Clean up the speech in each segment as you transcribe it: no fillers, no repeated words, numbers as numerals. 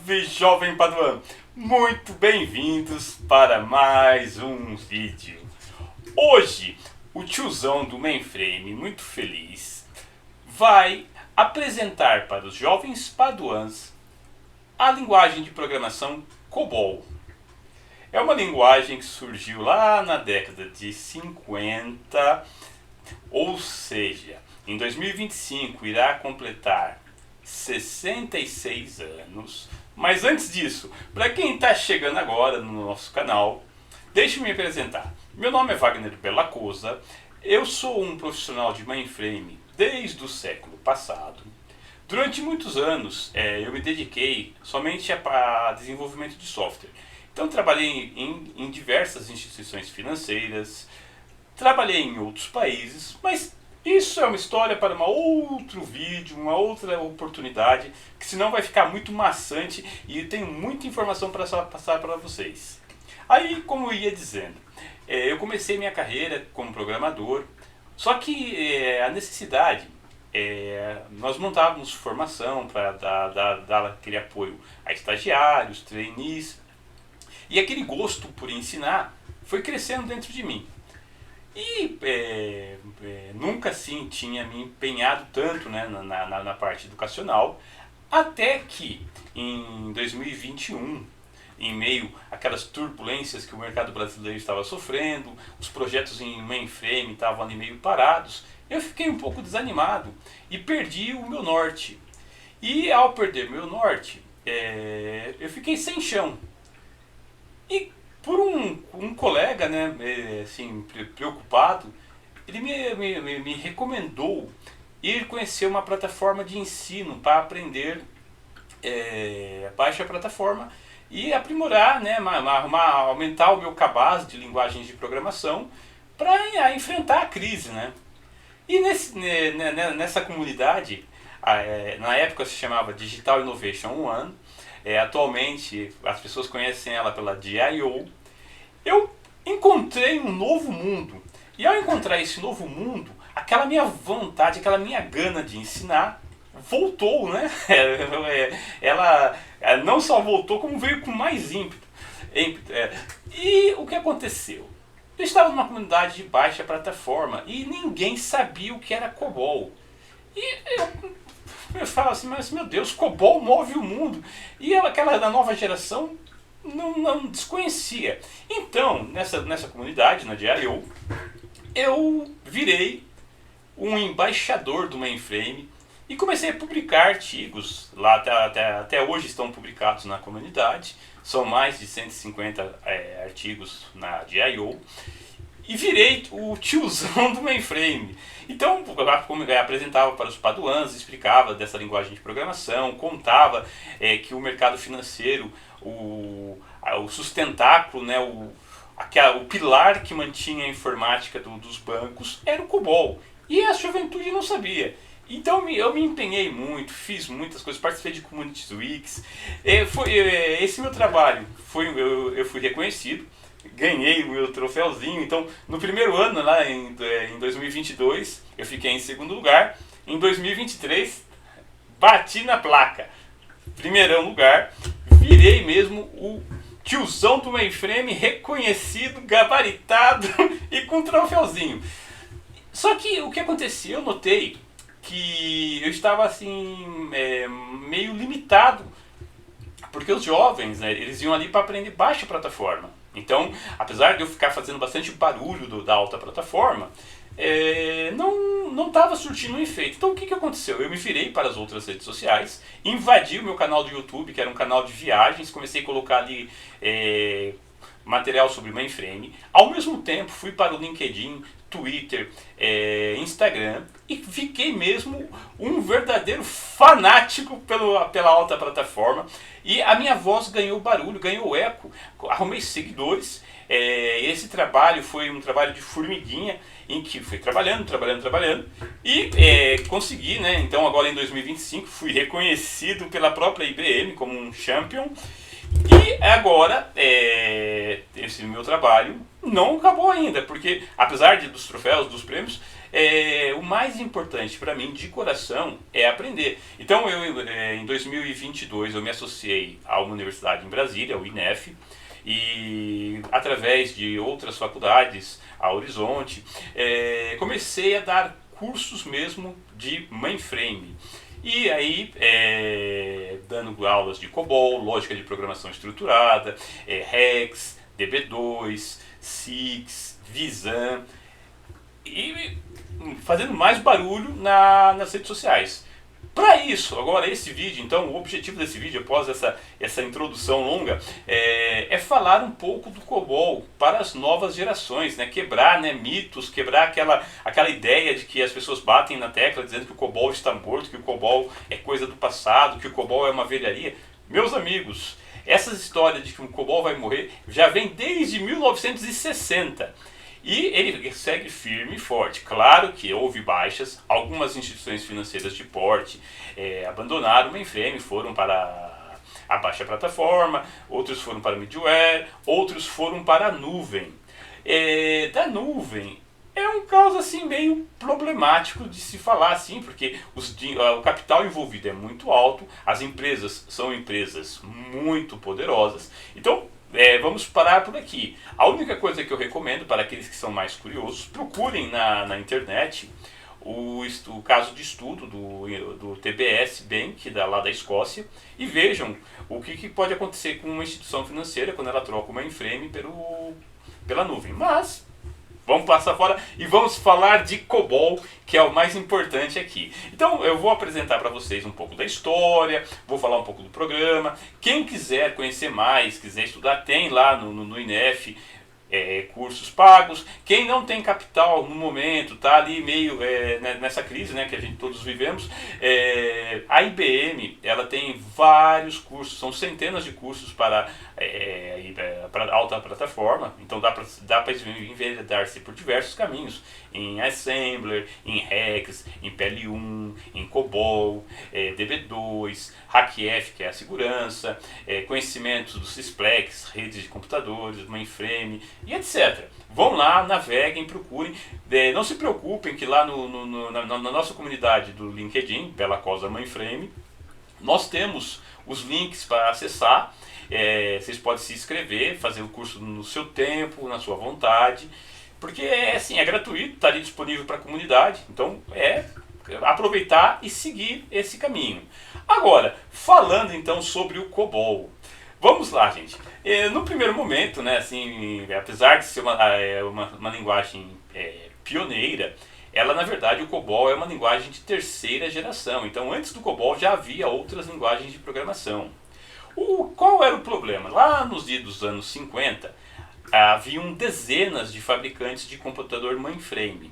Salve, jovem Paduan! Muito bem-vindos para mais um vídeo. Hoje, o tiozão do mainframe, muito feliz, vai apresentar para os jovens paduans a linguagem de programação COBOL. É uma linguagem que surgiu lá na década de 50, ou seja, em 2025 irá completar 66 anos. Mas antes disso, para quem está chegando agora no nosso canal, deixe-me me apresentar. Meu nome é Wagner Bellacosa, eu sou um profissional de mainframe desde o século passado. Durante muitos anos eu me dediquei somente a desenvolvimento de software. Então trabalhei em diversas instituições financeiras, trabalhei em outros países, mas isso é uma história para um outro vídeo, uma outra oportunidade, que senão vai ficar muito maçante e eu tenho muita informação para passar para vocês. Aí, como eu ia dizendo, eu comecei minha carreira como programador, só que a necessidade, nós montávamos formação para dar aquele apoio a estagiários, trainees, e aquele gosto por ensinar foi crescendo dentro de mim. E nunca assim tinha me empenhado tanto, né, na parte educacional, até que em 2021, em meio àquelas turbulências que o mercado brasileiro estava sofrendo, os projetos em mainframe estavam ali meio parados, eu fiquei um pouco desanimado e perdi o meu norte. E ao perder meu norte, eu fiquei sem chão. E por um colega, né, assim, preocupado, ele me recomendou ir conhecer uma plataforma de ensino para aprender baixa plataforma e aprimorar, né, aumentar o meu cabaz de linguagens de programação para enfrentar a crise, né? E nessa comunidade, na época se chamava Digital Innovation One, atualmente as pessoas conhecem ela pela DIO. Eu encontrei um novo mundo. E ao encontrar esse novo mundo, aquela minha vontade, aquela minha gana de ensinar voltou, né? Ela não só voltou, como veio com mais ímpeto. E o que aconteceu? Eu estava numa comunidade de baixa plataforma e ninguém sabia o que era COBOL. E eu falo assim, mas meu Deus, COBOL move o mundo. E aquela da nova geração não desconhecia. Então, nessa comunidade, na DIO, eu virei um embaixador do mainframe e comecei a publicar artigos. Lá até hoje estão publicados na comunidade. São mais de 150 artigos na DIO. E virei o tiozão do mainframe. Então, eu apresentava para os paduans, explicava dessa linguagem de programação, contava que o mercado financeiro, o sustentáculo, né, o pilar que mantinha a informática dos bancos era o COBOL. E a juventude não sabia. Então eu me empenhei muito, fiz muitas coisas, participei de Community Weeks. Esse meu trabalho, eu fui reconhecido. Ganhei o meu troféuzinho. Então, no primeiro ano, lá em 2022, eu fiquei em segundo lugar. Em 2023, bati na placa. Primeirão lugar, virei mesmo o tiozão do mainframe, reconhecido, gabaritado e com troféuzinho. Só que o que acontecia, eu notei que eu estava assim, meio limitado. Porque os jovens, né, eles iam ali para aprender baixa plataforma. Então, apesar de eu ficar fazendo bastante barulho da alta plataforma, não estava surtindo um efeito. Então, o que aconteceu? Eu me virei para as outras redes sociais, invadi o meu canal do YouTube, que era um canal de viagens, comecei a colocar ali material sobre mainframe. Ao mesmo tempo, fui para o LinkedIn, Twitter, Instagram e fiquei mesmo um verdadeiro fanático pela alta plataforma. E a minha voz ganhou barulho, ganhou eco, arrumei seguidores. Esse trabalho foi um trabalho de formiguinha, em que fui trabalhando e consegui, né? Então agora em 2025 fui reconhecido pela própria IBM como um champion. E agora, esse meu trabalho não acabou ainda, porque apesar dos troféus, dos prêmios, o mais importante para mim, de coração, é aprender. Então, em 2022, eu me associei a uma universidade em Brasília, o INEF, e através de outras faculdades, a Horizonte, comecei a dar cursos mesmo de mainframe. E aí, dando aulas de COBOL, lógica de programação estruturada, Rex, DB2, SIX, Visan, e fazendo mais barulho nas redes sociais. Para isso, agora esse vídeo, então o objetivo desse vídeo, após essa introdução longa, é falar um pouco do COBOL para as novas gerações, né? Quebrar, né, mitos, quebrar aquela ideia de que as pessoas batem na tecla dizendo que o COBOL está morto, que o COBOL é coisa do passado, que o COBOL é uma velharia. Meus amigos, essas histórias de que o COBOL vai morrer já vem desde 1960. E ele segue firme e forte. Claro que houve baixas, algumas instituições financeiras de porte abandonaram o mainframe, foram para a baixa plataforma, outros foram para o middleware, outros foram para a nuvem. Da nuvem é um caso assim meio problemático de se falar assim, porque o capital envolvido é muito alto, as empresas são empresas muito poderosas, então vamos parar por aqui. A única coisa que eu recomendo para aqueles que são mais curiosos, procurem na internet o caso de estudo do TBS Bank, lá da Escócia, e vejam o que pode acontecer com uma instituição financeira quando ela troca o mainframe pela nuvem. Mas vamos passar fora e vamos falar de COBOL, que é o mais importante aqui. Então eu vou apresentar para vocês um pouco da história, vou falar um pouco do programa. Quem quiser conhecer mais, quiser estudar, tem lá no INEF cursos pagos. Quem não tem capital no momento, está ali meio nessa crise, né, que a gente todos vivemos, a IBM ela tem vários cursos, são centenas de cursos para alta plataforma, então dá para enveredar-se por diversos caminhos, em Assembler, em Rex, em PL1, em COBOL, DB2, HackF, que é a segurança, conhecimentos do Sysplex, redes de computadores, mainframe e etc. Vão lá, naveguem, procurem. Não se preocupem que lá na nossa comunidade do LinkedIn, Bela Cosa Mainframe, nós temos os links para acessar. Vocês podem se inscrever, fazer o curso no seu tempo, na sua vontade, porque é gratuito, está ali disponível para a comunidade, então aproveitar e seguir esse caminho. Agora, falando então sobre o COBOL. Vamos lá, gente. No primeiro momento, né, assim, apesar de ser uma linguagem pioneira, ela, na verdade, o COBOL é uma linguagem de terceira geração. Então, antes do COBOL já havia outras linguagens de programação. Qual era o problema? Lá nos dos anos 50, haviam dezenas de fabricantes de computador mainframe.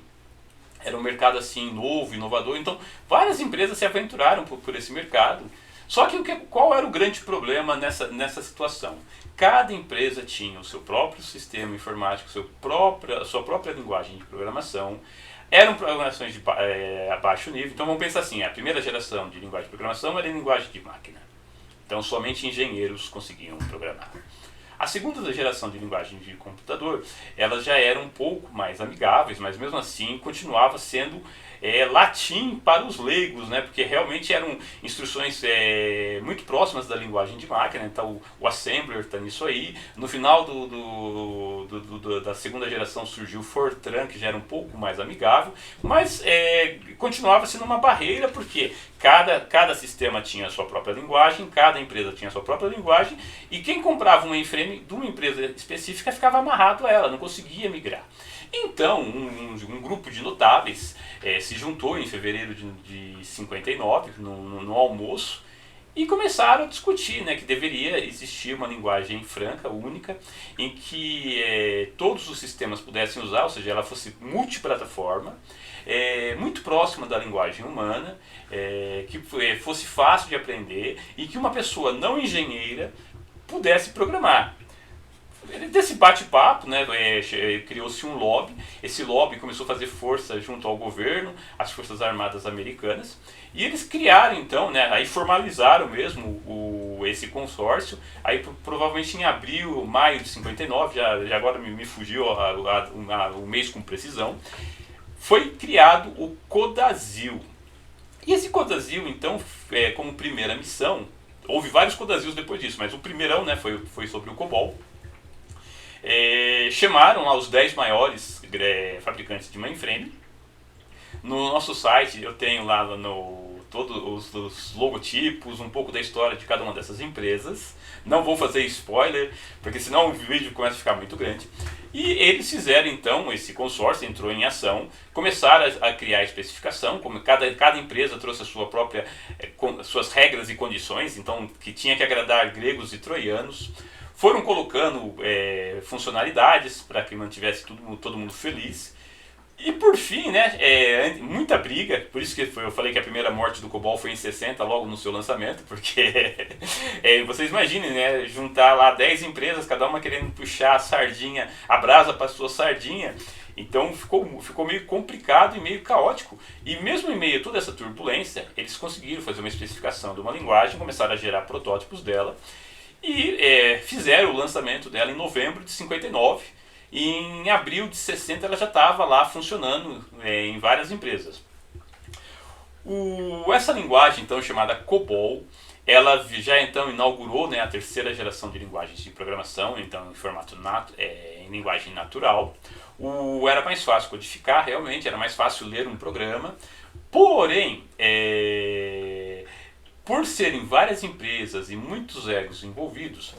Era um mercado assim novo, inovador, então várias empresas se aventuraram por esse mercado. Só que qual era o grande problema nessa situação? Cada empresa tinha o seu próprio sistema informático, sua própria linguagem de programação. Eram programações de baixo nível, então vamos pensar assim, a primeira geração de linguagem de programação era em linguagem de máquina. Então somente engenheiros conseguiam programar. A segunda geração de linguagem de computador, elas já eram um pouco mais amigáveis, mas mesmo assim continuava sendo latim para os leigos, né? Porque realmente eram instruções muito próximas da linguagem de máquina. Então o Assembler está nisso aí. No final da segunda geração surgiu o Fortran, que já era um pouco mais amigável, mas continuava sendo uma barreira, porque cada sistema tinha a sua própria linguagem, cada empresa tinha a sua própria linguagem, e quem comprava um mainframe de uma empresa específica ficava amarrado a ela, não conseguia migrar. Então, um grupo de notáveis se juntou em fevereiro de 59, no almoço, e começaram a discutir, né, que deveria existir uma linguagem franca, única, em que todos os sistemas pudessem usar, ou seja, ela fosse multiplataforma, muito próxima da linguagem humana, que fosse fácil de aprender e que uma pessoa não engenheira pudesse programar. Desse bate-papo, né, criou-se um lobby. Esse lobby começou a fazer força junto ao governo, às Forças Armadas Americanas, e eles criaram então, né, aí formalizaram mesmo esse consórcio. Aí provavelmente em abril, maio de 59, já agora me fugiu o mês com precisão, foi criado o Codazil. E esse Codazil, então, como primeira missão, houve vários Codazils depois disso, mas o primeirão, né, foi sobre o COBOL. Chamaram lá os 10 maiores fabricantes de mainframe. No nosso site eu tenho lá todos os logotipos, um pouco da história de cada uma dessas empresas. Não vou fazer spoiler, porque senão o vídeo começa a ficar muito grande. E eles fizeram então, esse consórcio entrou em ação, começaram a criar a especificação, como cada empresa trouxe a sua própria, suas regras e condições, então que tinha que agradar gregos e troianos. Foram colocando funcionalidades para que mantivesse todo mundo feliz. E por fim, né, muita briga, por isso que eu falei que a primeira morte do COBOL foi em 60, logo no seu lançamento, porque vocês imaginem, né, juntar lá 10 empresas, cada uma querendo puxar a sardinha, a brasa para a sua sardinha, então ficou meio complicado e meio caótico. E mesmo em meio a toda essa turbulência, eles conseguiram fazer uma especificação de uma linguagem, começaram a gerar protótipos dela, e fizeram o lançamento dela em novembro de 59, e em abril de 60 ela já estava lá funcionando em várias empresas. Essa linguagem então chamada COBOL, ela já então inaugurou, né, a terceira geração de linguagens de programação, então em formato em linguagem natural. Era mais fácil codificar, realmente, era mais fácil ler um programa, porém, por serem várias empresas e muitos egos envolvidos,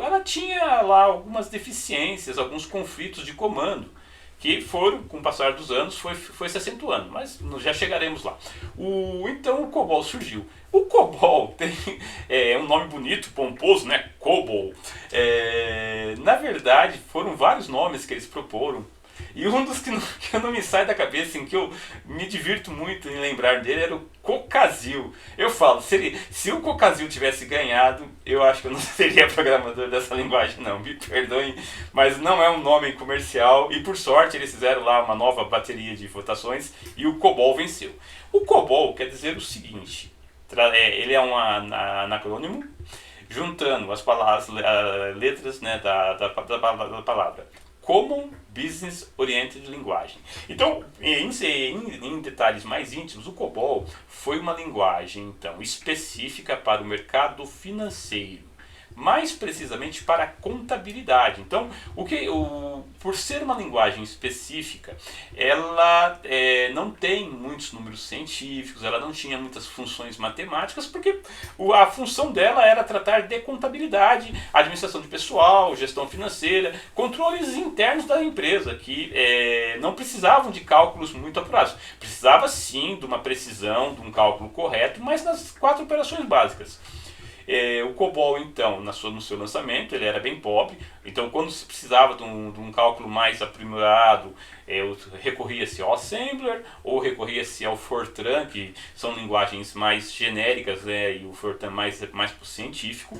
ela tinha lá algumas deficiências, alguns conflitos de comando, que foram, com o passar dos anos, foi se acentuando, mas já chegaremos lá. Então o COBOL surgiu. O COBOL tem um nome bonito, pomposo, né? COBOL. Na verdade, foram vários nomes que eles proporam. E um dos que não me sai da cabeça, em que eu me divirto muito em lembrar dele, era o Cocazil. Eu falo, se o Cocazil tivesse ganhado, eu acho que eu não seria programador dessa linguagem, não. Me perdoem, mas não é um nome comercial. E por sorte eles fizeram lá uma nova bateria de votações e o COBOL venceu. O COBOL quer dizer o seguinte, ele é um anacrônimo, juntando as letras, né, da palavra Common Business Oriented Linguagem. Então, em detalhes mais íntimos, o COBOL foi uma linguagem então, específica para o mercado financeiro, mais precisamente para a contabilidade. Então, por ser uma linguagem específica, ela não tem muitos números científicos, ela não tinha muitas funções matemáticas, porque a função dela era tratar de contabilidade, administração de pessoal, gestão financeira, controles internos da empresa, que não precisavam de cálculos muito apurados. Precisava sim de uma precisão, de um cálculo correto, mas nas 4 operações básicas. O COBOL, então, no seu lançamento, ele era bem pobre, então quando se precisava de um cálculo mais aprimorado, recorria-se ao Assembler ou recorria-se ao Fortran, que são linguagens mais genéricas, né, e o Fortran mais para o científico.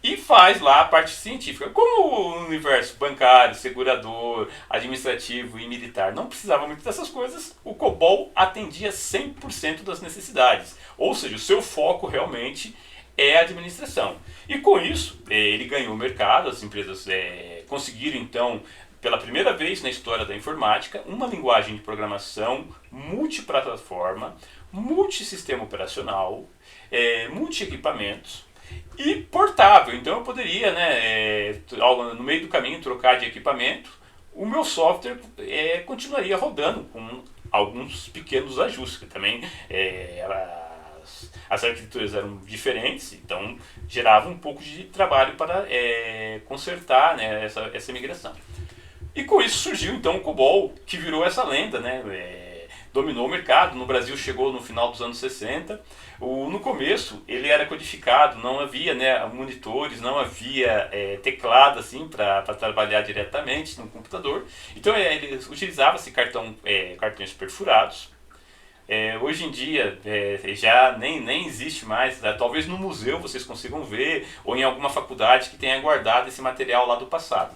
E faz lá a parte científica. Como o universo bancário, segurador, administrativo e militar não precisava muito dessas coisas, o COBOL atendia 100% das necessidades. Ou seja, o seu foco realmente é a administração. E com isso, ele ganhou o mercado, as empresas conseguiram então, pela primeira vez na história da informática, uma linguagem de programação multiplataforma, multissistema operacional, multi-equipamentos, e portável. Então eu poderia, né, no meio do caminho, trocar de equipamento. O meu software continuaria rodando com alguns pequenos ajustes, que também as arquiteturas eram diferentes, então gerava um pouco de trabalho para consertar, né, essa migração. E com isso surgiu então o COBOL, que virou essa lenda, né, dominou o mercado. No Brasil chegou no final dos anos 60. No começo ele era codificado, não havia, né, monitores, não havia teclado assim para trabalhar diretamente no computador. Então ele utilizava-se cartões perfurados. Hoje em dia já nem existe mais, né? Talvez no museu vocês consigam ver, ou em alguma faculdade que tenha guardado esse material lá do passado.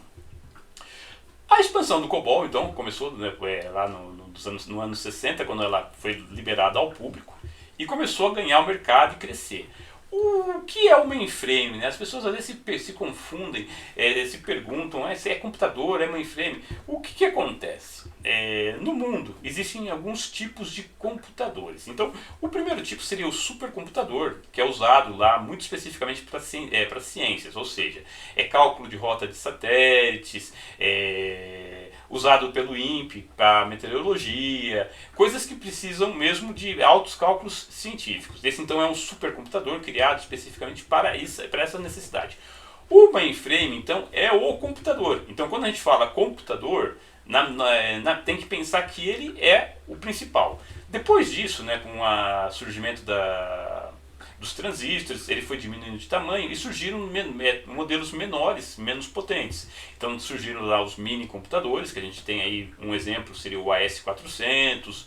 A expansão do COBOL, então, começou, né, lá no ano 60, quando ela foi liberada ao público, e começou a ganhar o mercado e crescer. O que é o mainframe? Né? As pessoas às vezes se confundem, se perguntam se é computador, é mainframe. O que acontece? No mundo existem alguns tipos de computadores. Então, o primeiro tipo seria o supercomputador, que é usado lá muito especificamente para ciências, ou seja, é cálculo de rota de satélites, usado pelo INPE para meteorologia, coisas que precisam mesmo de altos cálculos científicos. Esse então é um supercomputador criado especificamente para essa necessidade. O mainframe então é o computador. Então quando a gente fala computador, tem que pensar que ele é o principal. Depois disso, né, com o surgimento dos transistores, ele foi diminuindo de tamanho e surgiram modelos menores, menos potentes. Então surgiram lá os mini computadores, que a gente tem aí um exemplo, seria o AS400,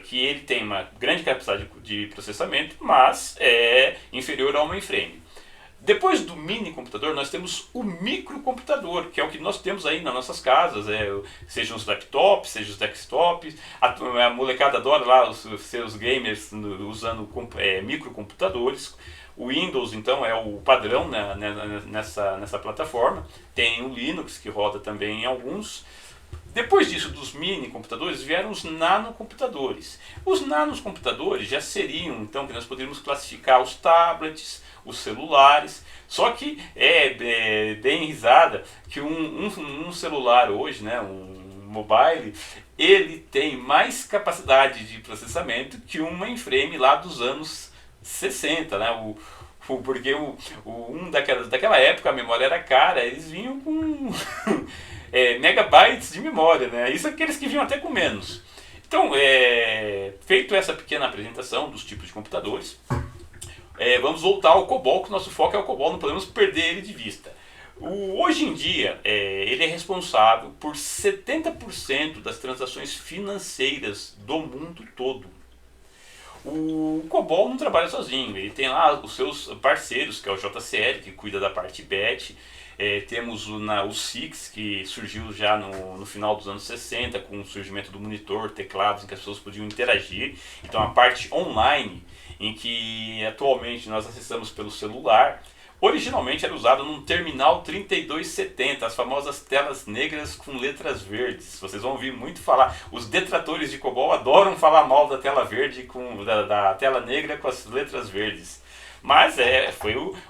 que ele tem uma grande capacidade de processamento, mas é inferior ao mainframe. Depois do mini computador, nós temos o microcomputador, que é o que nós temos aí nas nossas casas, sejam os laptops, sejam os desktops. A molecada adora lá os seus gamers usando microcomputadores. O Windows, então, é o padrão nessa plataforma. Tem o Linux, que roda também em alguns. Depois disso, dos mini computadores, vieram os nanocomputadores. Os nanocomputadores já seriam, então, que nós poderíamos classificar os tablets, os celulares. Só que é bem risada que um celular hoje, né, um mobile, ele tem mais capacidade de processamento que um mainframe lá dos anos 60, né? Porque daquela época a memória era cara, eles vinham com megabytes de memória, né? Isso aqueles que vinham até com menos. Então, feito essa pequena apresentação dos tipos de computadores, vamos voltar ao COBOL, que o nosso foco é o COBOL, não podemos perder ele de vista. Hoje em dia, ele é responsável por 70% das transações financeiras do mundo todo. O COBOL não trabalha sozinho, ele tem lá os seus parceiros, que é o JCL, que cuida da parte BET. Temos o SIX, que surgiu já no final dos anos 60, com o surgimento do monitor, teclados, em que as pessoas podiam interagir. Então a parte online, em que atualmente nós acessamos pelo celular, originalmente era usado num terminal 3270, as famosas telas negras com letras verdes. Vocês vão ouvir muito falar, os detratores de COBOL adoram falar mal da tela verde, da tela negra com as letras verdes. Mas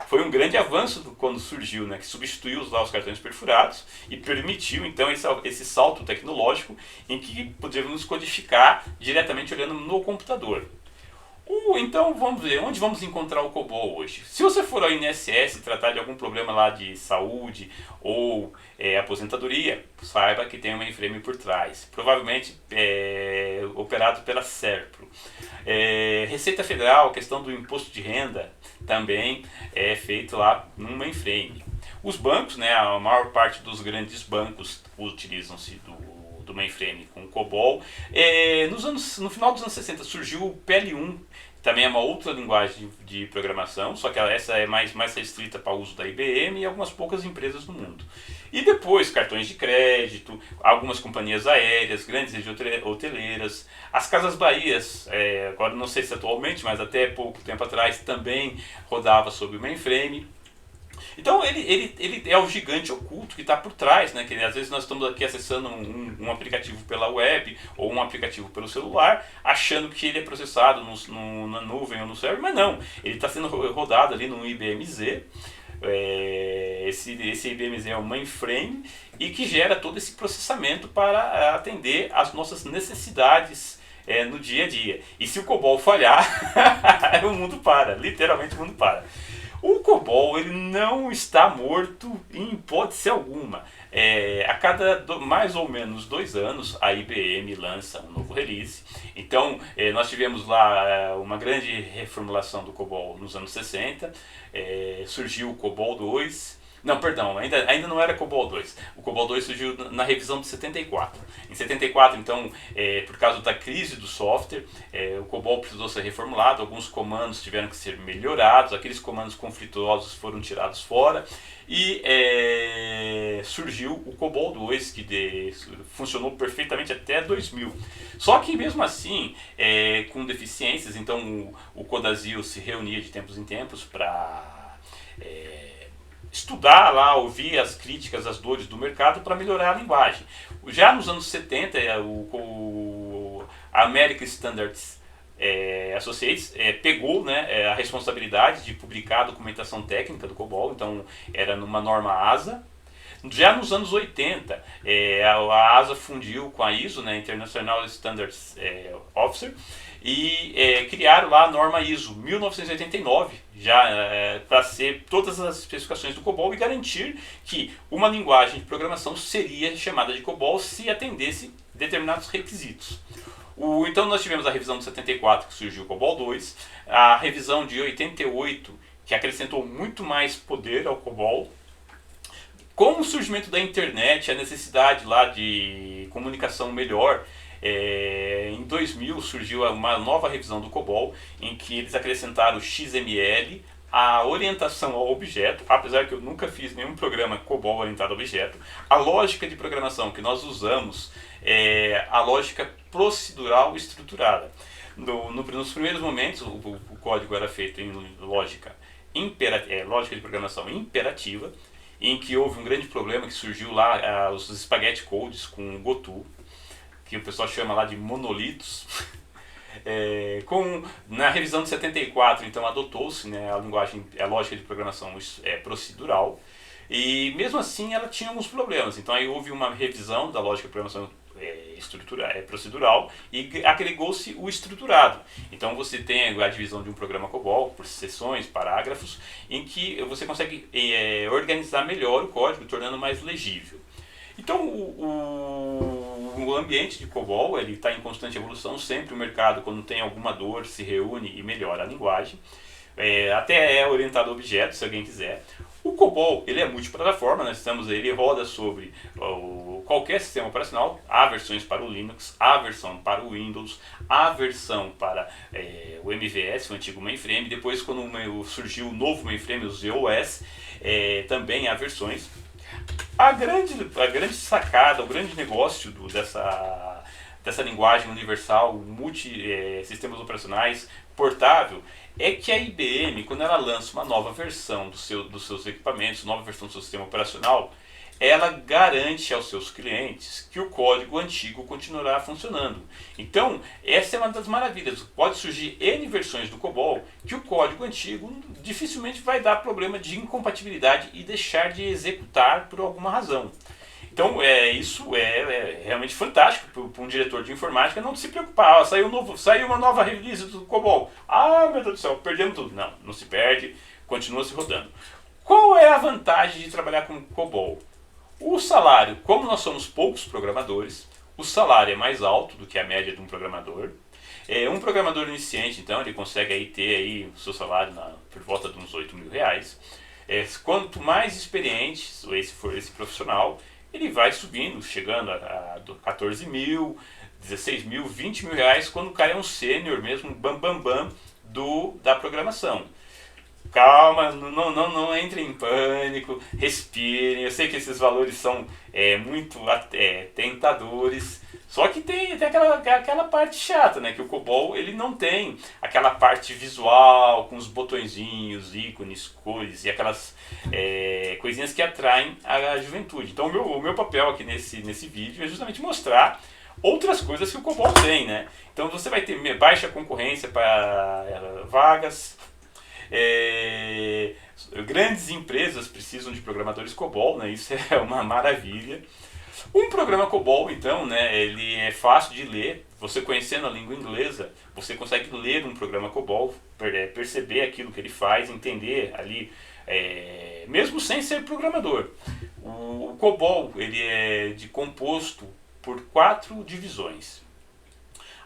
foi um grande avanço quando surgiu, né, que substituiu lá os cartões perfurados e permitiu então esse salto tecnológico em que podíamos codificar diretamente olhando no computador. Então vamos ver, onde vamos encontrar o COBOL hoje? Se você for ao INSS tratar de algum problema lá de saúde ou aposentadoria, saiba que tem um mainframe por trás. Provavelmente operado pela SERPRO. Receita Federal, questão do imposto de renda, também é feito lá num mainframe. Os bancos, né, a maior parte dos grandes bancos utilizam-se do mainframe com o COBOL. No final dos anos 60 surgiu o PL1, também é uma outra linguagem de programação, só que essa é mais restrita para o uso da IBM e algumas poucas empresas no mundo. E depois cartões de crédito, algumas companhias aéreas, grandes redes hoteleiras, as Casas Bahias, agora não sei se atualmente, mas até pouco tempo atrás também rodava sobre o mainframe. Então ele é o gigante oculto que está por trás, né? Que às vezes nós estamos aqui acessando um aplicativo pela web ou um aplicativo pelo celular, achando que ele é processado na nuvem ou no server, mas não, ele está sendo rodado ali no IBM Z. Esse IBM Z é um mainframe e que gera todo esse processamento para atender às nossas necessidades no dia a dia. E se o COBOL falhar, o mundo para, literalmente o mundo para. O COBOL ele não está morto em hipótese alguma. A cada mais ou menos 2 anos a IBM lança um novo release. Então nós tivemos lá uma grande reformulação do COBOL nos anos 60. Surgiu o COBOL 2. Não, perdão, ainda não era COBOL 2. O COBOL 2 surgiu na revisão de 74. Em 74, então, por causa da crise do software, o COBOL precisou ser reformulado, alguns comandos tiveram que ser melhorados, aqueles comandos conflituosos foram tirados fora e surgiu o COBOL 2, que funcionou perfeitamente até 2000. Só que mesmo assim, com deficiências, então o Codasil se reunia de tempos em tempos para estudar lá, ouvir as críticas, as dores do mercado para melhorar a linguagem. Já nos anos 70, a American Standards Associates pegou, né, a responsabilidade de publicar a documentação técnica do COBOL, então era numa norma ASA. Já nos anos 80, a ASA fundiu com a ISO, né, International Standards Officer, e criaram lá a norma ISO 1989, já para ser todas as especificações do COBOL e garantir que uma linguagem de programação seria chamada de COBOL se atendesse determinados requisitos. Então nós tivemos a revisão de 74, que surgiu o COBOL 2, a revisão de 88, que acrescentou muito mais poder ao COBOL. Com o surgimento da internet, a necessidade lá de comunicação melhor, em 2000 surgiu uma nova revisão do COBOL, em que eles acrescentaram o XML, a orientação ao objeto, apesar que eu nunca fiz nenhum programa COBOL orientado a objeto. A lógica de programação que nós usamos é a lógica procedural estruturada. Nos primeiros momentos, o código era feito em lógica de programação imperativa, em que houve um grande problema que surgiu lá, os spaghetti codes com o Goto, que o pessoal chama lá de monolitos. Na revisão de 74, então, adotou-se, né, a lógica de programação procedural, e mesmo assim ela tinha alguns problemas. Então aí houve uma revisão da lógica de programação procedural e agregou-se o estruturado. Então você tem a divisão de um programa COBOL por seções, parágrafos, em que você consegue organizar melhor o código, tornando mais legível. Então o ambiente de COBOL está em constante evolução, sempre o mercado, quando tem alguma dor, se reúne e melhora a linguagem. Até é orientado a objetos, se alguém quiser. O COBOL ele é multiplataforma, ele roda sobre qualquer sistema operacional. Há versões para o Linux, há versão para o Windows, há versão para o MVS, o antigo mainframe. Depois, quando surgiu o novo mainframe, o ZOS, também há versões. A grande sacada, o grande negócio dessa linguagem universal, sistemas operacionais, portável, é que a IBM, quando ela lança uma nova versão dos seus equipamentos, nova versão do seu sistema operacional, ela garante aos seus clientes que o código antigo continuará funcionando. Então, essa é uma das maravilhas. Pode surgir N versões do COBOL que o código antigo dificilmente vai dar problema de incompatibilidade e deixar de executar por alguma razão. Então, isso é realmente fantástico para um diretor de informática não se preocupar. Saiu uma nova release do COBOL. Ah, meu Deus do céu, perdemos tudo. Não se perde, continua se rodando. Qual é a vantagem de trabalhar com COBOL? O salário, como nós somos poucos programadores, o salário é mais alto do que a média de um programador. Um programador iniciante, então, ele consegue ter o seu salário por volta de uns R$8.000. Quanto mais experiente for esse profissional, ele vai subindo, chegando a 14 mil, 16 mil, 20 mil reais, quando o cara é um sênior mesmo, bam da programação. Calma, não entrem em pânico, respirem. Eu sei que esses valores são muito tentadores, só que tem aquela parte chata, né? Que o COBOL ele não tem aquela parte visual com os botõezinhos, ícones, cores e aquelas coisinhas que atraem a juventude. Então o meu papel aqui nesse vídeo é justamente mostrar outras coisas que o COBOL tem, né? Então você vai ter baixa concorrência para vagas. Grandes empresas precisam de programadores COBOL, né? Isso é uma maravilha. Um programa COBOL, então, né, ele é fácil de ler. Você conhecendo a língua inglesa, você consegue ler um programa COBOL, perceber aquilo que ele faz, entender ali, mesmo sem ser programador. O COBOL ele é composto por 4 divisões.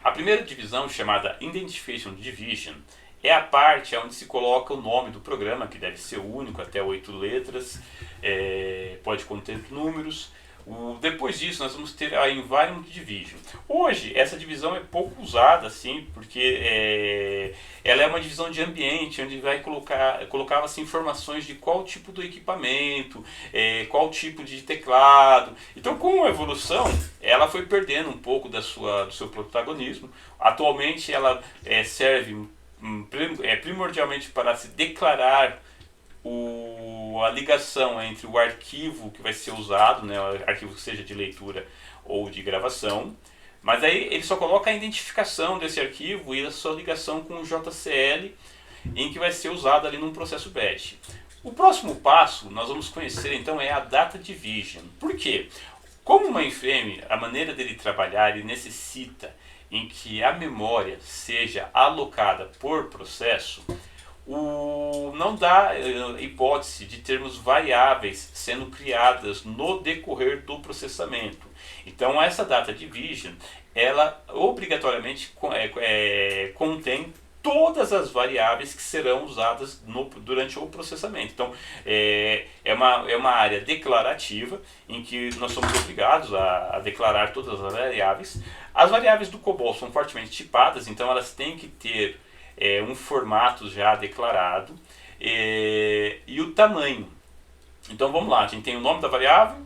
A primeira divisão, chamada Identification Division, é a parte onde se coloca o nome do programa, que deve ser único, até 8 letras, pode conter números. Depois disso, nós vamos ter a Environment Division. Hoje, essa divisão é pouco usada, assim, porque ela é uma divisão de ambiente, onde vai colocava assim, informações de qual tipo do equipamento, qual tipo de teclado. Então, com a evolução, ela foi perdendo um pouco do seu protagonismo. Atualmente, ela serve primordialmente para se declarar a ligação entre o arquivo que vai ser usado, né, o arquivo que seja de leitura ou de gravação, mas aí ele só coloca a identificação desse arquivo e a sua ligação com o JCL, em que vai ser usado ali num processo batch. O próximo passo nós vamos conhecer então é a Data Division. Por quê? Como o mainframe, a maneira dele trabalhar, ele necessita em que a memória seja alocada por processo, não dá hipótese de termos variáveis sendo criadas no decorrer do processamento. Então essa Data Division, ela obrigatoriamente contém todas as variáveis que serão usadas durante o processamento. Então é uma área declarativa em que nós somos obrigados a declarar todas as variáveis. As variáveis do COBOL são fortemente tipadas, então elas têm que ter um formato já declarado e o tamanho. Então vamos lá, a gente tem o nome da variável,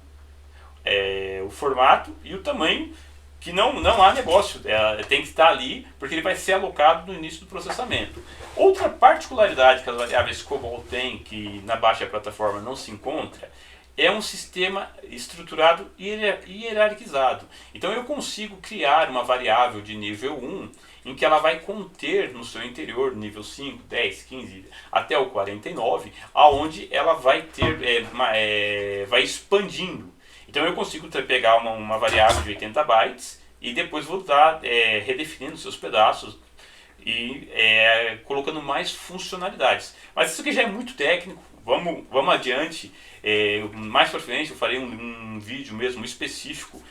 o formato e o tamanho, que não há negócio, tem que estar ali porque ele vai ser alocado no início do processamento. Outra particularidade que as variáveis COBOL têm, que na baixa plataforma não se encontra, é um sistema estruturado e hierarquizado. Então eu consigo criar uma variável de nível 1 em que ela vai conter no seu interior nível 5, 10, 15 até o 49, aonde ela vai ter vai expandindo. Então eu consigo pegar uma variável de 80 bytes e depois vou estar redefinindo seus pedaços e colocando mais funcionalidades. Mas isso aqui já é muito técnico, vamos adiante. Mais para frente eu farei um vídeo mesmo específico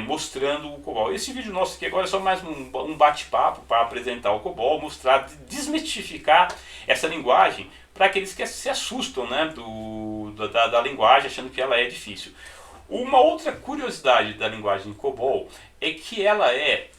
mostrando o COBOL. Esse vídeo nosso aqui agora é só mais um bate-papo para apresentar o COBOL, mostrar, desmistificar essa linguagem para aqueles que se assustam, né, da linguagem achando que ela é difícil. Uma outra curiosidade da linguagem COBOL é que ela é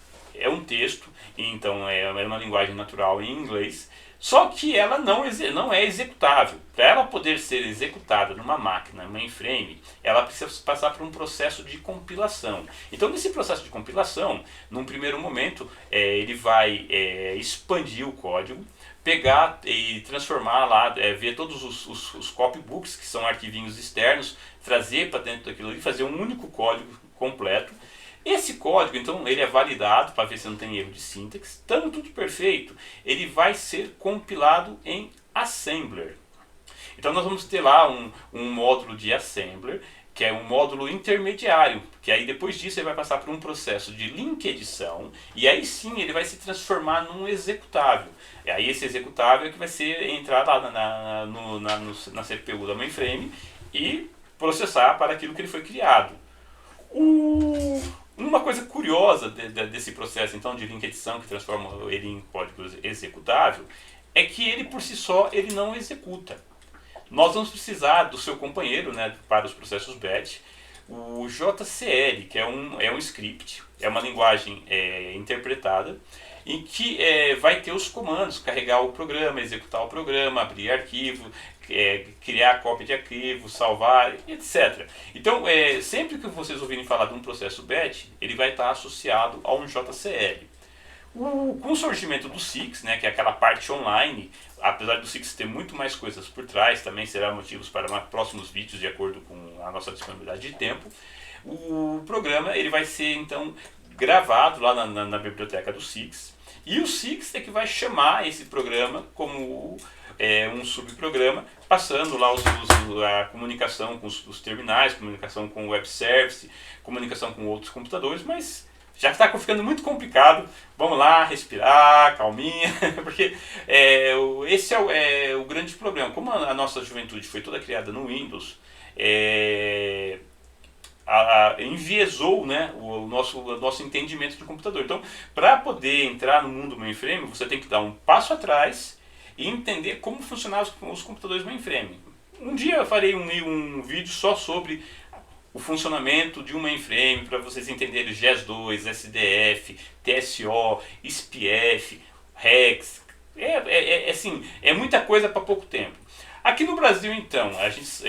um texto, então é uma linguagem natural em inglês, só que ela não é executável. Para ela poder ser executada numa máquina mainframe, ela precisa passar por um processo de compilação. Então nesse processo de compilação, num primeiro momento, ele vai expandir o código, pegar e transformar lá, ver todos os copybooks, que são arquivinhos externos, trazer para dentro daquilo e fazer um único código completo. Esse código, então, ele é validado para ver se não tem erro de sintaxe. Estando tudo perfeito, ele vai ser compilado em Assembler. Então nós vamos ter lá um módulo de Assembler, que é um módulo intermediário, que aí depois disso ele vai passar por um processo de link edição, e aí sim ele vai se transformar num executável. E aí esse executável é que vai entrar lá na CPU da mainframe e processar para aquilo que ele foi criado. Uma coisa curiosa desse processo então de link edição, que transforma ele em código executável, é que ele por si só ele não executa. Nós vamos precisar do seu companheiro, né, para os processos batch, o JCL, que é um script, é uma linguagem interpretada, em que vai ter os comandos, carregar o programa, executar o programa, abrir arquivo, criar cópia de arquivo, salvar, etc. Então, sempre que vocês ouvirem falar de um processo batch, ele vai estar associado a um JCL. Com o surgimento do SIX, né, que é aquela parte online, apesar do SIX ter muito mais coisas por trás, também será motivos para próximos vídeos de acordo com a nossa disponibilidade de tempo, o programa ele vai ser então gravado lá na biblioteca do SIX, e o SIX é que vai chamar esse programa como um subprograma, passando lá a comunicação com os terminais, comunicação com o web service, comunicação com outros computadores, mas já está ficando muito complicado. Vamos lá, respirar, calminha, porque esse é o grande problema. Como a nossa juventude foi toda criada no Windows, enviesou, né, o nosso entendimento de computador. Então, para poder entrar no mundo mainframe, você tem que dar um passo atrás e entender como funcionavam os computadores mainframe. Um dia eu farei um vídeo só sobre o funcionamento de um mainframe, para vocês entenderem o GES2, SDF, TSO, SPF, REX. Assim, é muita coisa para pouco tempo. Aqui no Brasil, então, a gente,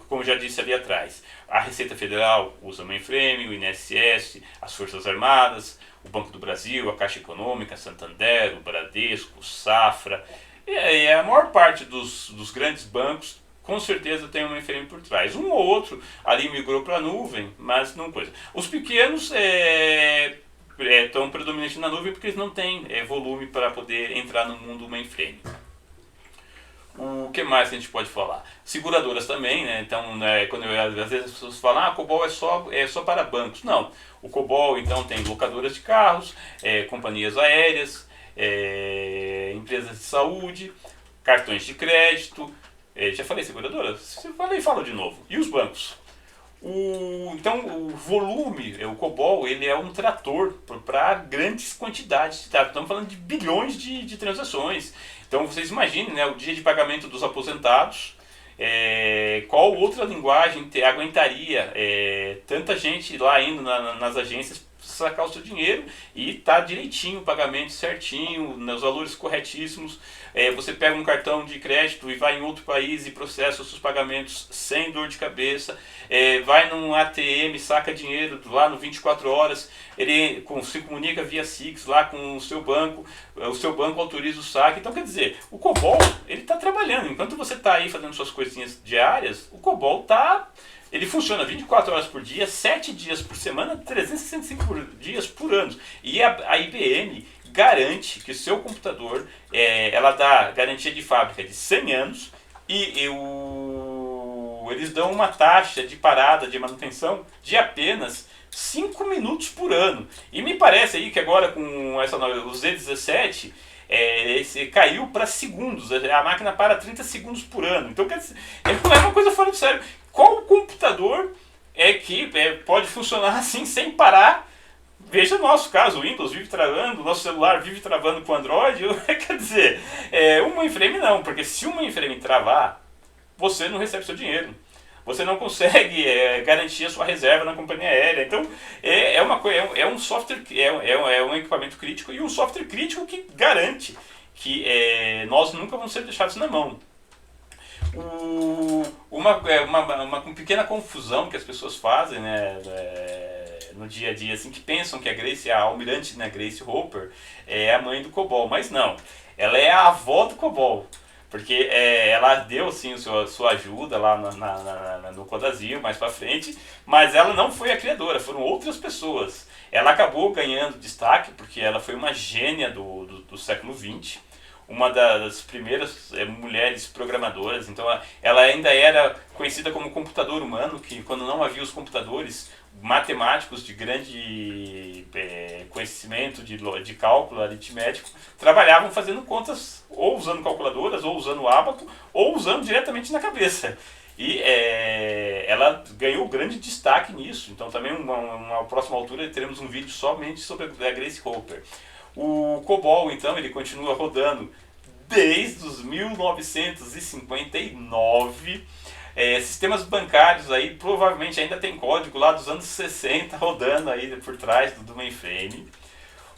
como já disse ali atrás, a Receita Federal usa mainframe, o INSS, as Forças Armadas, o Banco do Brasil, a Caixa Econômica, Santander, o Bradesco, o Safra, e a maior parte dos grandes bancos com certeza tem um mainframe por trás. Um ou outro ali migrou para a nuvem, mas não coisa. Os pequenos estão predominantes na nuvem porque eles não têm volume para poder entrar no mundo mainframe. O que mais que a gente pode falar? Seguradoras também, né? Então, quando às vezes as pessoas falam, COBOL é só para bancos. Não, o COBOL então tem locadoras de carros, companhias aéreas, empresas de saúde, cartões de crédito. Já falei seguradoras? Se eu falei, falo de novo. E os bancos? Então o volume, o COBOL, ele é um trator para grandes quantidades de dados. Estamos falando de bilhões de transações. Então vocês imaginem, né, o dia de pagamento dos aposentados, qual outra linguagem aguentaria tanta gente lá indo nas agências sacar o seu dinheiro e tá direitinho, o pagamento certinho, nos valores corretíssimos. Você pega um cartão de crédito e vai em outro país e processa os seus pagamentos sem dor de cabeça. Vai num ATM, saca dinheiro lá no 24 horas, ele se comunica via Six lá com o seu banco autoriza o saque. Então quer dizer, o COBOL ele está trabalhando, enquanto você está aí fazendo suas coisinhas diárias, o COBOL ele funciona 24 horas por dia, 7 dias por semana, 365 dias por ano. E a IBM garante que o seu computador, ela dá garantia de fábrica de 100 anos e eles dão uma taxa de parada de manutenção de apenas 5 minutos por ano. E me parece aí que agora com o Z17, caiu para segundos, a máquina para 30 segundos por ano. Então quer dizer, é uma coisa fora de sério. Qual computador que pode funcionar assim sem parar? Veja o nosso caso, o Windows vive travando, o nosso celular vive travando com o Android. Quer dizer, o mainframe não, porque se o mainframe travar, você não recebe seu dinheiro. Você não consegue garantir a sua reserva na companhia aérea. Então, é um software, é um equipamento crítico e um software crítico que garante que nós nunca vamos ser deixados na mão. Uma pequena confusão que as pessoas fazem, né, no dia a dia, assim, que pensam que a almirante, né, Grace Hopper é a mãe do COBOL, mas não, ela é a avó do COBOL, porque ela deu sim sua ajuda lá no Codazil mais para frente, mas ela não foi a criadora, foram outras pessoas. Ela acabou ganhando destaque porque ela foi uma gênia do século XX, uma das primeiras mulheres programadoras. Então ela ainda era conhecida como computador humano, que quando não havia os computadores, matemáticos de grande conhecimento de cálculo aritmético trabalhavam fazendo contas ou usando calculadoras, ou usando ábaco, ou usando diretamente na cabeça. E ela ganhou grande destaque nisso. Então também uma próxima altura teremos um vídeo somente sobre a Grace Hopper. O COBOL, então, ele continua rodando desde os 1959. Sistemas bancários aí provavelmente ainda tem código lá dos anos 60 rodando aí por trás do mainframe.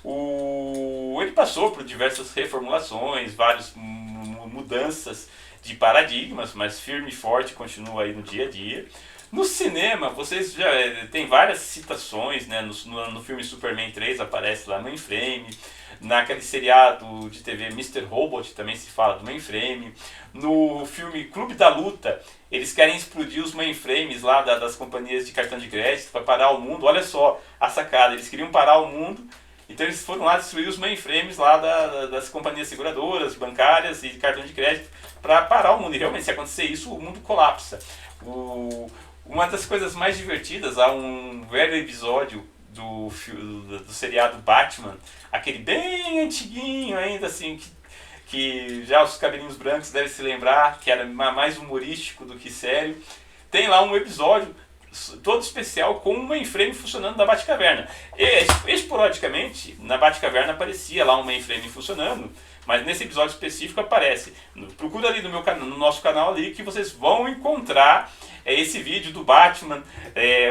Ele passou por diversas reformulações, várias mudanças de paradigmas, mas firme e forte continua aí no dia a dia. No cinema, vocês já tem várias citações, né? No filme Superman 3 aparece lá mainframe. Naquele seriado de TV Mr. Robot também se fala do mainframe. No filme Clube da Luta, eles querem explodir os mainframes lá das companhias de cartão de crédito para parar o mundo. Olha só a sacada, eles queriam parar o mundo, então eles foram lá destruir os mainframes lá das companhias seguradoras, bancárias e de cartão de crédito para parar o mundo. E realmente, se acontecer isso, o mundo colapsa. Uma das coisas mais divertidas, há um velho episódio do seriado Batman, aquele bem antiguinho ainda, assim, que já os cabelinhos brancos devem se lembrar, que era mais humorístico do que sério. Tem lá um episódio todo especial com um mainframe funcionando na Batcaverna. Esporadicamente, na Batcaverna aparecia lá um mainframe funcionando, mas nesse episódio específico aparece. Procura ali no nosso canal ali que vocês vão encontrar esse vídeo do Batman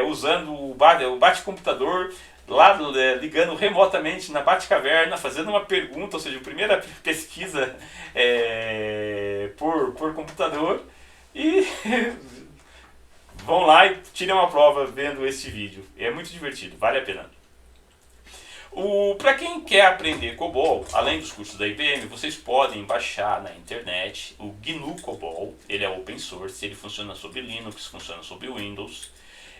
usando o Batcomputador, lá ligando remotamente na Batcaverna, fazendo uma pergunta, ou seja, a primeira pesquisa por computador, e vão lá e tirem uma prova vendo esse vídeo. É muito divertido, vale a pena. Para quem quer aprender COBOL, além dos cursos da IBM, vocês podem baixar na internet o GNU COBOL. Ele é open source, ele funciona sobre Linux, funciona sobre Windows.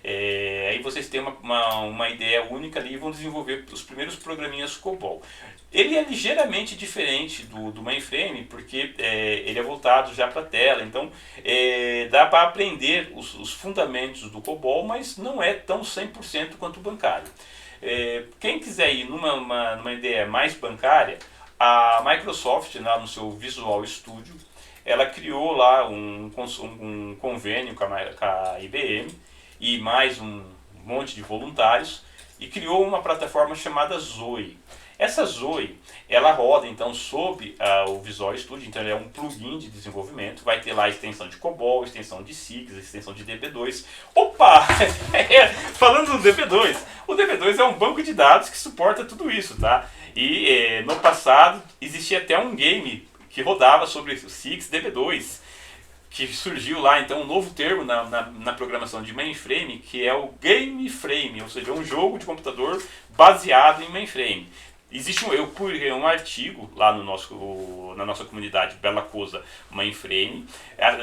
Aí vocês têm uma ideia única ali e vão desenvolver os primeiros programinhas COBOL. Ele é ligeiramente diferente do mainframe, porque ele é voltado já para a tela, então dá para aprender os fundamentos do COBOL, mas não é tão 100% quanto o bancário. Quem quiser ir numa ideia mais bancária, a Microsoft, lá no seu Visual Studio, ela criou lá um convênio com a IBM e mais um monte de voluntários, e criou uma plataforma chamada Zoe. Essa Zoe, ela roda então sob o Visual Studio, então ele é um plugin de desenvolvimento, vai ter lá a extensão de COBOL, extensão de SIGS, extensão de DB2. Opa! Falando do DB2, o DB2 é um banco de dados que suporta tudo isso, tá? E no passado existia até um game que rodava sobre o SIGS DB2, que surgiu lá então um novo termo na programação de mainframe, que é o game frame, ou seja, um jogo de computador baseado em mainframe. Existe um artigo lá na nossa comunidade Belacosa Mainframe.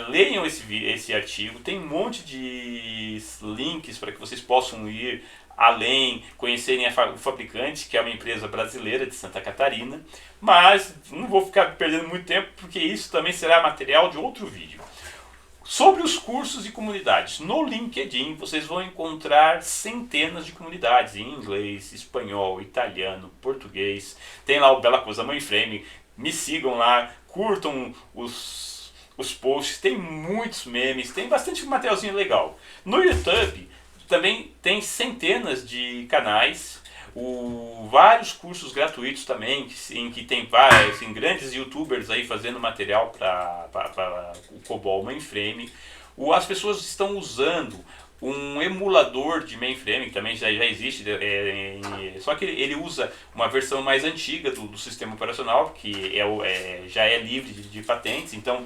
Leiam esse artigo, tem um monte de links para que vocês possam ir além, conhecerem o fabricante, que é uma empresa brasileira de Santa Catarina. Mas não vou ficar perdendo muito tempo, porque isso também será material de outro vídeo. Sobre os cursos e comunidades, no LinkedIn vocês vão encontrar centenas de comunidades em inglês, espanhol, italiano, português. Tem lá o Belacosa Mainframe, me sigam lá, curtam os posts, tem muitos memes, tem bastante materialzinho legal. No YouTube também tem centenas de canais, vários cursos gratuitos também, em que tem vários grandes youtubers aí fazendo material para o COBOL mainframe. As pessoas estão usando um emulador de mainframe, que também já existe, só que ele usa uma versão mais antiga do sistema operacional, que já é livre de patentes. Então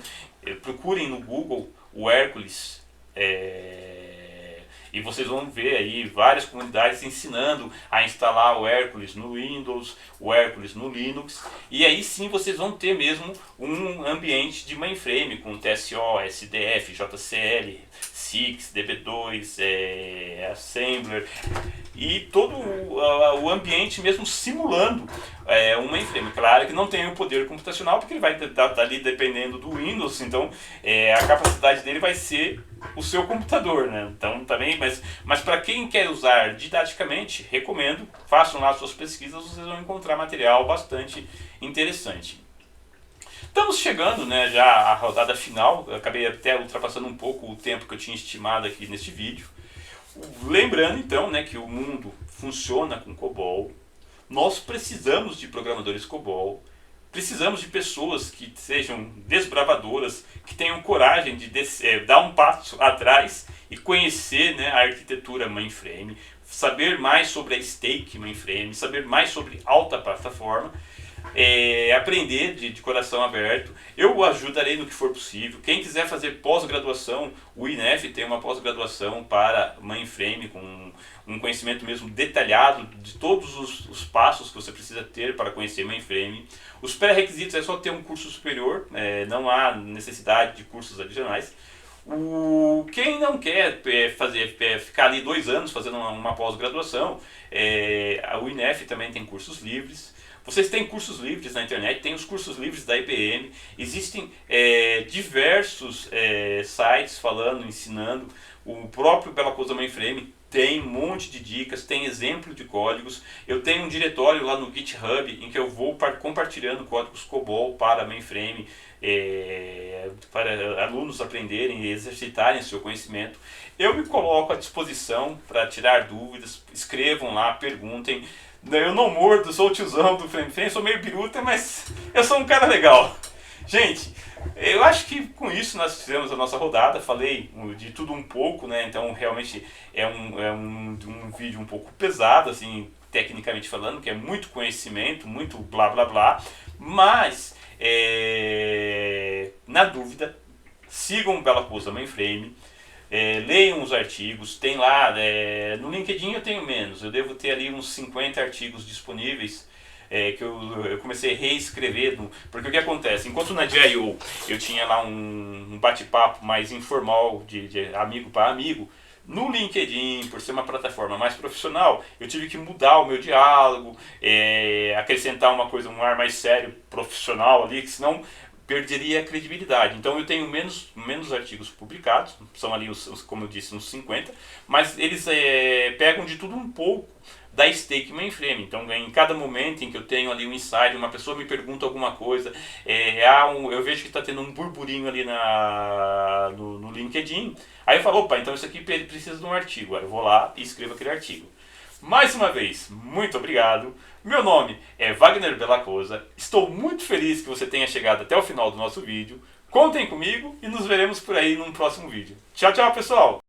procurem no Google o Hércules, e vocês vão ver aí várias comunidades ensinando a instalar o Hércules no Windows, o Hércules no Linux. E aí sim vocês vão ter mesmo um ambiente de mainframe com TSO, SDF, JCL, SIGS, DB2, Assembler. E todo o ambiente mesmo simulando um mainframe. Claro que não tem o poder computacional, porque ele vai estar ali dependendo do Windows, então a capacidade dele vai ser o seu computador, né? Então também, mas para quem quer usar didaticamente, recomendo, façam lá suas pesquisas, vocês vão encontrar material bastante interessante. Estamos chegando, né, já à rodada final. Eu acabei até ultrapassando um pouco o tempo que eu tinha estimado aqui neste vídeo. Lembrando então, né, que o mundo funciona com COBOL. Nós precisamos de programadores COBOL. Precisamos de pessoas que sejam desbravadoras, que tenham coragem de dar um passo atrás e conhecer, né, a arquitetura mainframe, saber mais sobre a stake mainframe, saber mais sobre alta plataforma, aprender de coração aberto. Eu ajudarei no que for possível. Quem quiser fazer pós-graduação, o INEF tem uma pós-graduação para mainframe com um conhecimento mesmo detalhado de todos os passos que você precisa ter para conhecer mainframe. Os pré-requisitos é só ter um curso superior, não há necessidade de cursos adicionais. Quem não quer ficar ali 2 anos fazendo uma pós-graduação, o INEF também tem cursos livres. Vocês têm cursos livres na internet, tem os cursos livres da IBM, existem diversos sites falando, ensinando. O próprio Belacosa Mainframe tem um monte de dicas, tem exemplo de códigos. Eu tenho um diretório lá no GitHub em que eu vou compartilhando códigos COBOL para mainframe, para alunos aprenderem e exercitarem seu conhecimento. Eu me coloco à disposição para tirar dúvidas, escrevam lá, perguntem. Eu não mordo, sou o tiozão do Frame Frame, sou meio biruta, mas eu sou um cara legal. Gente, eu acho que com isso nós fizemos a nossa rodada, falei de tudo um pouco, né? Então realmente um vídeo um pouco pesado, assim, tecnicamente falando, que é muito conhecimento, muito blá blá blá, mas na dúvida, sigam o Bela Coisa Mainframe, leiam os artigos, tem lá, no LinkedIn eu tenho menos, eu devo ter ali uns 50 artigos disponíveis que eu comecei a reescrever, porque o que acontece, enquanto na DIO eu tinha lá um bate-papo mais informal, de amigo para amigo, no LinkedIn, por ser uma plataforma mais profissional, eu tive que mudar o meu diálogo, acrescentar uma coisa, um ar mais sério, profissional ali, que senão perderia a credibilidade. Então eu tenho menos artigos publicados, são ali, como eu disse, uns 50, mas eles pegam de tudo um pouco da Stake Mainframe. Então em cada momento em que eu tenho ali um insight, uma pessoa me pergunta alguma coisa, eu vejo que está tendo um burburinho ali no LinkedIn, aí eu falo, opa, então isso aqui precisa de um artigo. Aí eu vou lá e escrevo aquele artigo. Mais uma vez, muito obrigado. Meu nome é Wagner Bellacosa. Estou muito feliz que você tenha chegado até o final do nosso vídeo. Contem comigo e nos veremos por aí num próximo vídeo. Tchau, tchau, pessoal!